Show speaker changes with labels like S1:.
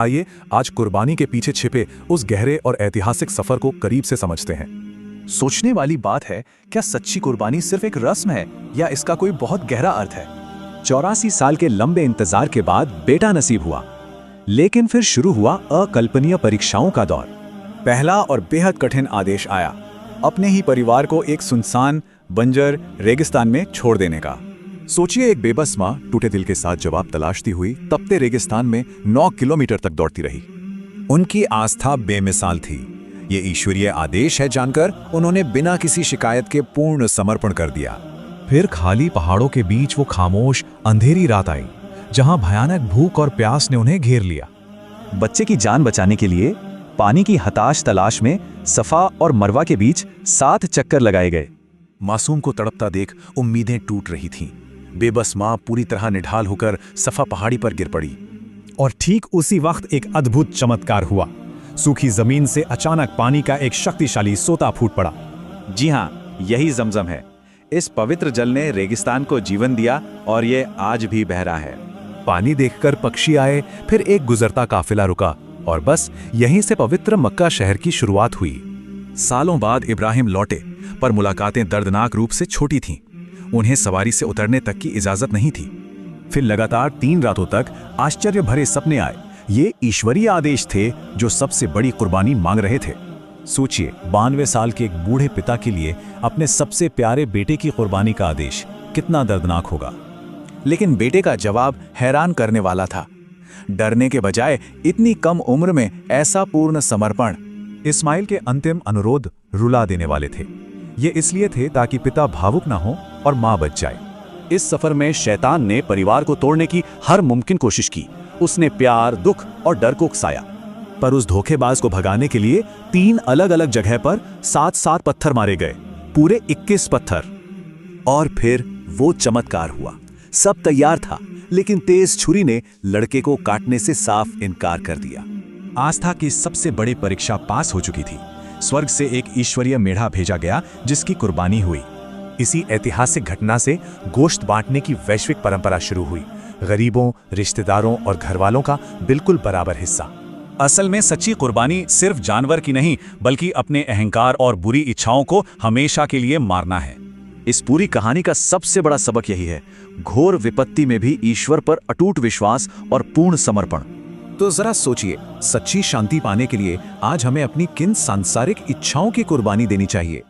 S1: आइए आज कुर्बानी के पीछे छिपे उस गहरे और ऐतिहासिक सफर को करीब से समझते हैं।
S2: सोचने वाली बात है, क्या सच्ची कुर्बानी सिर्फ एक रस्म है या इसका कोई बहुत गहरा अर्थ है। 84 साल के लंबे इंतजार के बाद बेटा नसीब हुआ, लेकिन फिर शुरू हुआ अकल्पनीय परीक्षाओं का दौर। पहला और बेहद कठिन आदेश आया, अपने ही परिवार को एक सुनसान बंजर रेगिस्तान में छोड़ देने का। सोचिए, एक बेबस माँ टूटे दिल के साथ जवाब तलाशती हुई तपते रेगिस्तान में 9 किलोमीटर तक दौड़ती रही। उनकी आस्था बेमिसाल थी। ये ईश्वरीय आदेश है जानकर उन्होंने बिना किसी शिकायत के पूर्ण समर्पण कर दिया।
S3: फिर खाली पहाड़ों के बीच वो खामोश अंधेरी रात आई, जहां भयानक भूख और प्यास ने उन्हें घेर लिया।
S2: बच्चे की जान बचाने के लिए पानी की हताश तलाश में सफा और मरवा के बीच 7 चक्कर लगाए गए।
S1: मासूम को तड़पता देख उम्मीदें टूट रही थीं। बेबस माँ पूरी तरह निढाल होकर सफा पहाड़ी पर गिर पड़ी।
S4: और ठीक उसी वक्त एक अद्भुत चमत्कार हुआ। सूखी जमीन से अचानक पानी का एक शक्तिशाली सोता फूट पड़ा।
S2: जी हाँ, यही जमजम है। इस पवित्र जल ने रेगिस्तान को जीवन दिया और ये आज भी बह रहा है।
S1: पानी देखकर पक्षी आए, फिर एक गुजरता काफिला रुका और बस यहीं से पवित्र मक्का शहर की शुरुआत हुई। सालों बाद इब्राहिम लौटे, पर मुलाकातें दर्दनाक रूप से छोटी थीं। उन्हें सवारी से उतरने तक की इजाजत नहीं थी।
S4: फिर लगातार 3 रातों तक आश्चर्य भरे सपने आए। ये ईश्वरीय आदेश थे जो सबसे बड़ी कुर्बानी मांग रहे थे। सोचिए, 92 साल के एक बूढ़े पिता के लिए अपने सबसे प्यारे बेटे की कुर्बानी का आदेश कितना दर्दनाक होगा।
S2: लेकिन बेटे का जवाब हैरान करने वाला था। डरने के बजाय इतनी कम उम्र में ऐसा पूर्ण समर्पण।
S4: इस्माइल के अंतिम अनुरोध रुला देने वाले थे। ये इसलिए थे ताकि पिता भावुक ना हो और मां बच जाए।
S2: इस सफर में शैतान ने परिवार को तोड़ने की हर मुमकिन कोशिश की। उसने प्यार, दुख और डर को उकसाया।
S4: पर उस धोखेबाज को भगाने के लिए 3 अलग-अलग जगह पर 7-7 पत्थर मारे गए, पूरे 21 पत्थर।
S2: और फिर वो चमत्कार हुआ। सब तैयार था, लेकिन तेज छुरी ने लड़के को काटने से साफ इनकार कर दिया।
S4: आस्था की सबसे बड़ी परीक्षा पास हो चुकी थी। स्वर्ग से एक ईश्वरीय मेढ़ा भेजा गया जिसकी कुर्बानी हुई।
S1: इसी ऐतिहासिक घटना से गोश्त बांटने की वैश्विक परंपरा शुरू हुई। गरीबों, रिश्तेदारों और घरवालों का बिल्कुल बराबर हिस्सा।
S4: असल में सच्ची कुर्बानी सिर्फ जानवर की नहीं, बल्कि अपने अहंकार और बुरी इच्छाओं को हमेशा के लिए मारना है।
S2: इस पूरी कहानी का सबसे बड़ा सबक यही है, घोर विपत्ति में भी ईश्वर पर अटूट विश्वास और पूर्ण समर्पण।
S4: तो जरा सोचिए, सच्ची शांति पाने के लिए आज हमें अपनी किन सांसारिक इच्छाओं की कुर्बानी देनी चाहिए।